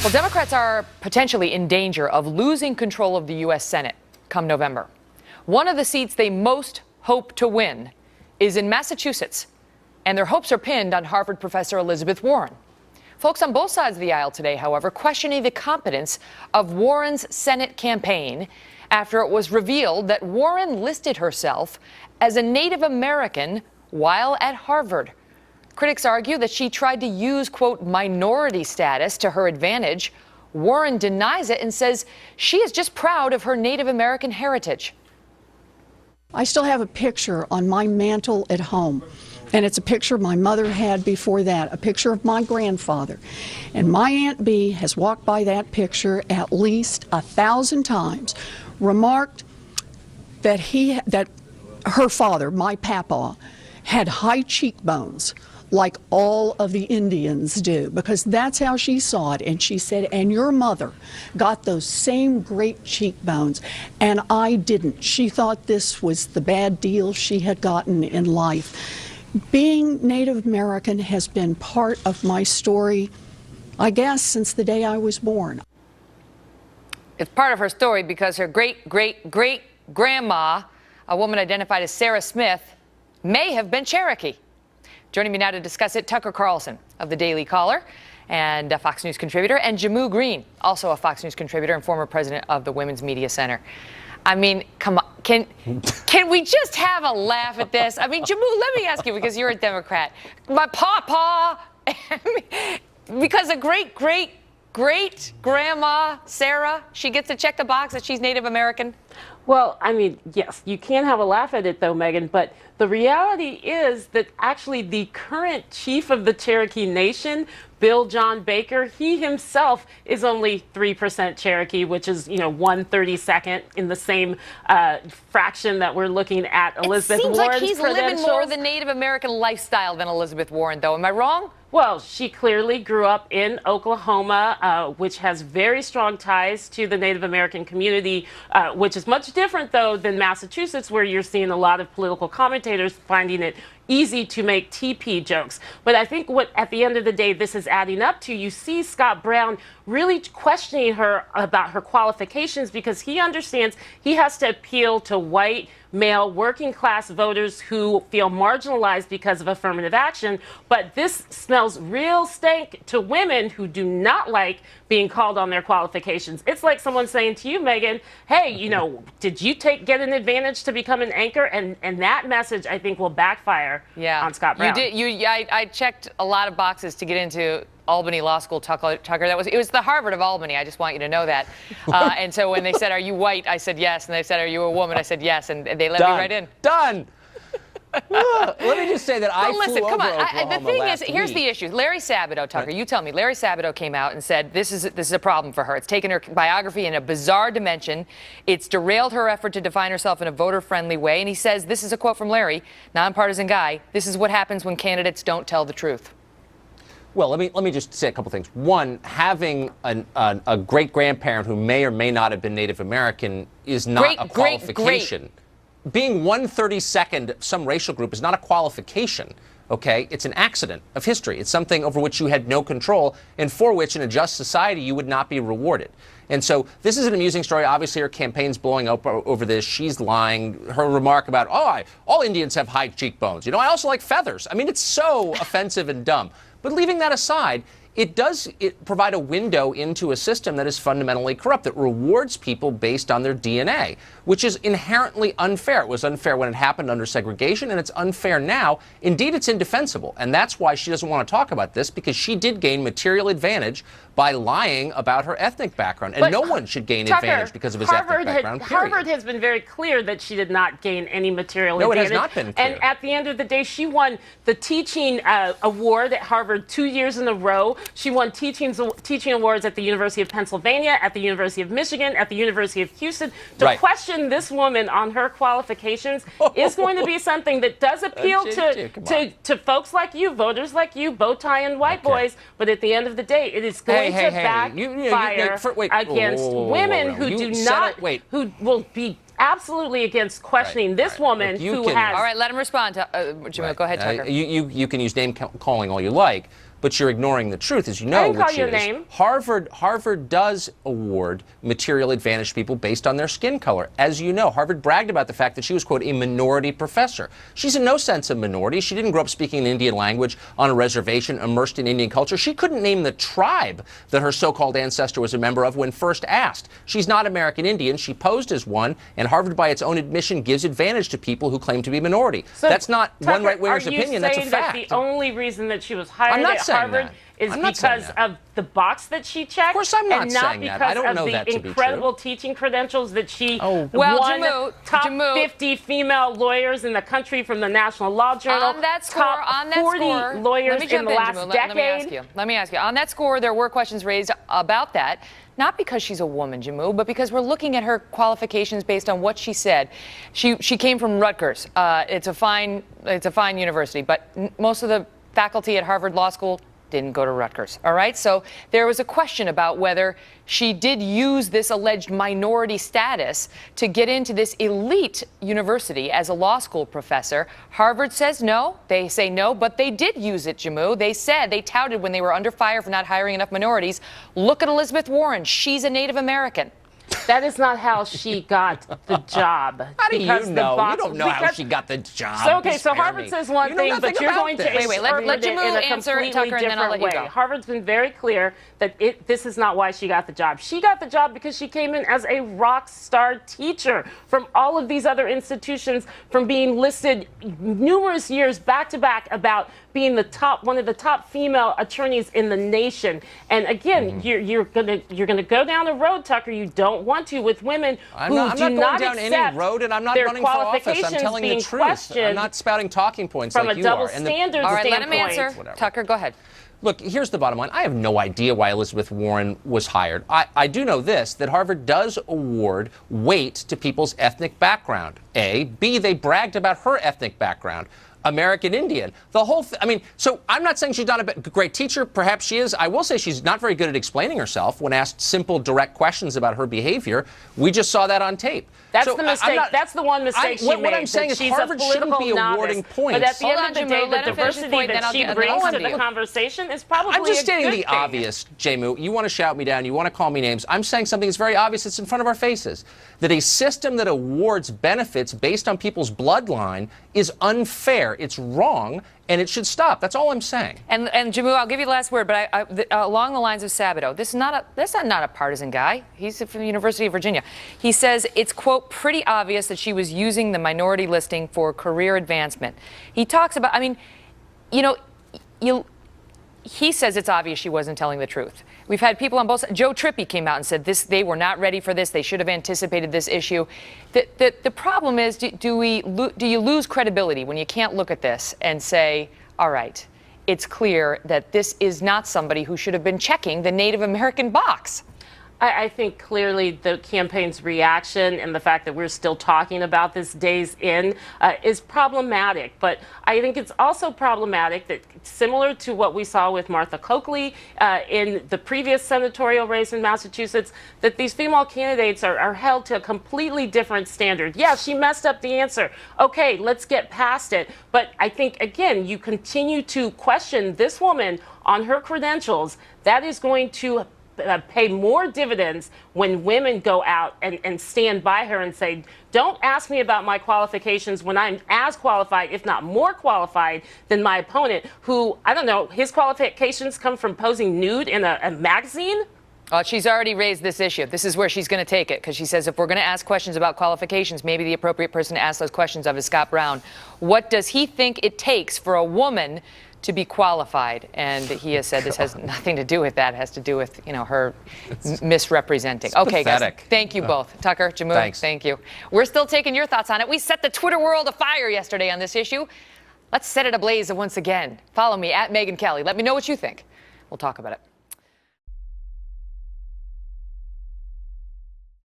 Well, Democrats are potentially in danger of losing control of the U.S. Senate come November. One of the seats they most hope to win is in Massachusetts, and their hopes are pinned on Harvard professor Elizabeth Warren. Folks on both sides of the aisle today, however, questioning the competence of Warren's Senate campaign after it was revealed that Warren listed herself as a Native American while at Harvard. Critics argue that she tried to use, quote, minority status to her advantage. Warren denies it and says she is just proud of her Native American heritage. I still have a picture on my mantle at home, and it's a picture my mother had before that, a picture of my grandfather. And my Aunt Bee has walked by that picture at least 1,000 times, remarked that her father, my papa, had high cheekbones, like all of the Indians do, because that's how she saw it. And she said, and your mother got those same great cheekbones, and I didn't. She thought this was the bad deal she had gotten in life. Being Native American has been part of my story, I guess, since the day I was born. It's part of her story because her great-great-great-grandma, a woman identified as Sarah Smith, may have been Cherokee. Joining me now to discuss it, Tucker Carlson of the Daily Caller and a Fox News contributor, and Jehmu Greene, also a Fox News contributor and former president of the Women's Media Center. I mean, come on, can we just have a laugh at this? I mean, Jehmu, let me ask you, because you're a Democrat. My papa, because a great-great-great-grandma, Sarah, she gets to check the box that she's Native American? Well, I mean, yes, you can have a laugh at it, though, Megan, but the reality is that actually the current chief of the Cherokee Nation, Bill John Baker, he himself is only 3% Cherokee, which is, 1/32nd in the same fraction that we're looking at Elizabeth Warren's credentials. It seems like he's living more the credentials. Native American lifestyle than Elizabeth Warren, though. Am I wrong? Well, she clearly grew up in Oklahoma, which has very strong ties to the Native American community, which is much different, though, than Massachusetts, where you're seeing a lot of political commentators finding it easy to make TP jokes. But I think what, at the end of the day, this is adding up to, you see Scott Brown really questioning her about her qualifications, because he understands he has to appeal to white, male, working class voters who feel marginalized because of affirmative action. But this smells real stank to women who do not like being called on their qualifications. It's like someone saying to you, Megan, hey, did you get an advantage to become an anchor? And that message, I think, will backfire on Scott Brown. You did. I checked a lot of boxes to get into Albany Law School, Tucker. It was the Harvard of Albany. I just want you to know that. And so when they said, "Are you white?" I said yes, and they said, "Are you a woman?" I said yes, and they let me right in. Done. Let me just say that I flew over Oklahoma the thing last is, here's week. the issue. Larry Sabato, Tucker, you tell me. Larry Sabato came out and said this is a problem for her. It's taken her biography in a bizarre dimension. It's derailed her effort to define herself in a voter-friendly way. And he says, this is a quote from Larry, nonpartisan guy, this is what happens when candidates don't tell the truth. Well, let me just say a couple things. One, having a great-grandparent who may or may not have been Native American is not a qualification. Being 1/32nd some racial group is not a qualification, okay? It's an accident of history. It's something over which you had no control and for which in a just society you would not be rewarded. And so this is an amusing story. Obviously, her campaign's blowing up over this. She's lying. Her remark about, all Indians have high cheekbones. I also like feathers. I mean, it's so offensive and dumb. But leaving that aside, it provide a window into a system that is fundamentally corrupt, that rewards people based on their DNA, which is inherently unfair. It was unfair when it happened under segregation, and it's unfair now. Indeed, it's indefensible. And that's why she doesn't want to talk about this, because she did gain material advantage by lying about her ethnic background. And no one should gain advantage because of his ethnic background, period. Harvard has been very clear that she did not gain any material advantage. No, it has not been clear. And at the end of the day, she won the teaching award at Harvard 2 years in a row. She won teaching awards at the University of Pennsylvania, at the University of Michigan, at the University of Houston. To question this woman on her qualifications is going to be something that does appeal to folks like you, voters like you, bow tie and white boys. But at the end of the day, it is going to backfire against women who will be absolutely against questioning this woman who has. All right, let him respond. Jimmy, go ahead, Tucker. You can use name calling all you like, but you're ignoring the truth, as you know, I didn't call which you a is name. Harvard does award material advantage to people based on their skin color. As you know, Harvard bragged about the fact that she was, quote, a minority professor. She's in no sense a minority. She didn't grow up speaking an Indian language on a reservation immersed in Indian culture. She couldn't name the tribe that her so-called ancestor was a member of when first asked. She's not American Indian. She posed as one, and Harvard, by its own admission, gives advantage to people who claim to be minority. So, that's not Tucker, one right-winger's opinion. That's a fact. That the only reason that she was hired I'm not at saying Harvard that. is I'm not saying because that. of the box that she checked? Of course I'm not and not saying that. I don't because know of that the to be incredible true. teaching credentials that she Well, won top Jehmu, 50 female lawyers in the country from the National Law Journal. On that score, top 40 lawyers let me jump in the last Jehmu. decade. Let me ask you. On that score, there were questions raised about that. Not because she's a woman, Jehmu, but because we're looking at her qualifications based on what she said. She came from Rutgers. It's a fine university, but most of the faculty at Harvard Law School didn't go to Rutgers. All right. So there was a question about whether she did use this alleged minority status to get into this elite university as a law school professor. Harvard says no. They say no, but they did use it, Jehmu. They touted when they were under fire for not hiring enough minorities. Look at Elizabeth Warren. She's a Native American. That is not how she got the job. How do you know? You don't know how she got the job. So Harvard says one thing, but you're going to let Jehmu answer it, Tucker, and then I'll let you go. Harvard's been very clear that this is not why she got the job. She got the job because she came in as a rock star teacher from all of these other institutions, from being listed numerous years back to back about being one of the top female attorneys in the nation. And again, you're gonna go down a road, Tucker, you don't want to with women who I'm do not not going down any road, and I'm not running for office. I'm telling the truth. I'm not spouting talking points from like you are. From a double standard all right, standpoint. let him answer. Whatever. Tucker, go ahead. Look, here's the bottom line. I have no idea why Elizabeth Warren was hired. I do know this, that Harvard does award weight to people's ethnic background, A. B, they bragged about her ethnic background. American Indian. The whole I mean, so I'm not saying she's not a great teacher. Perhaps she is. I will say she's not very good at explaining herself when asked simple, direct questions about her behavior. We just saw that on tape. That's the mistake. That's the one mistake she made. What I'm saying is Harvard shouldn't be awarding points. But at the end of the day, the diversity that she brings to the conversation is probably I'm just stating the thing. obvious, Jehmu. You want to shout me down. You want to call me names. I'm saying something that's very obvious. It's in front of our faces. That a system that awards benefits based on people's bloodline is unfair. It's wrong, and it should stop. That's all I'm saying. And Jehmu, I'll give you the last word, but along the lines of Sabato, this is not a partisan guy. He's from the University of Virginia. He says it's, quote, pretty obvious that she was using the minority listing for career advancement. He talks about, I mean, he says it's obvious she wasn't telling the truth. We've had people on both sides. Joe Trippi came out and said they were not ready for this. They should have anticipated this issue. The problem is, do you lose credibility when you can't look at this and say, all right, it's clear that this is not somebody who should have been checking the Native American box? I think clearly the campaign's reaction and the fact that we're still talking about this days in is problematic. But I think it's also problematic that, similar to what we saw with Martha Coakley in the previous senatorial race in Massachusetts, that these female candidates are held to a completely different standard. Yeah, she messed up the answer. Okay, let's get past it. But I think, again, you continue to question this woman on her credentials. That is going to pay more dividends when women go out and stand by her and say, don't ask me about my qualifications when I'm as qualified, if not more qualified, than my opponent, who, I don't know, his qualifications come from posing nude in a magazine? She's already raised this issue. This is where she's going to take it, because she says if we're going to ask questions about qualifications, maybe the appropriate person to ask those questions of is Scott Brown. What does he think it takes for a woman to be qualified? And he has said this has nothing to do with that. It has to do with, her misrepresenting. Okay, pathetic. Guys, thank you both. Tucker, Jehmu, thanks. Thank you. We're still taking your thoughts on it. We set the Twitter world afire yesterday on this issue. Let's set it ablaze once again. Follow me at Megyn Kelly. Let me know what you think. We'll talk about it.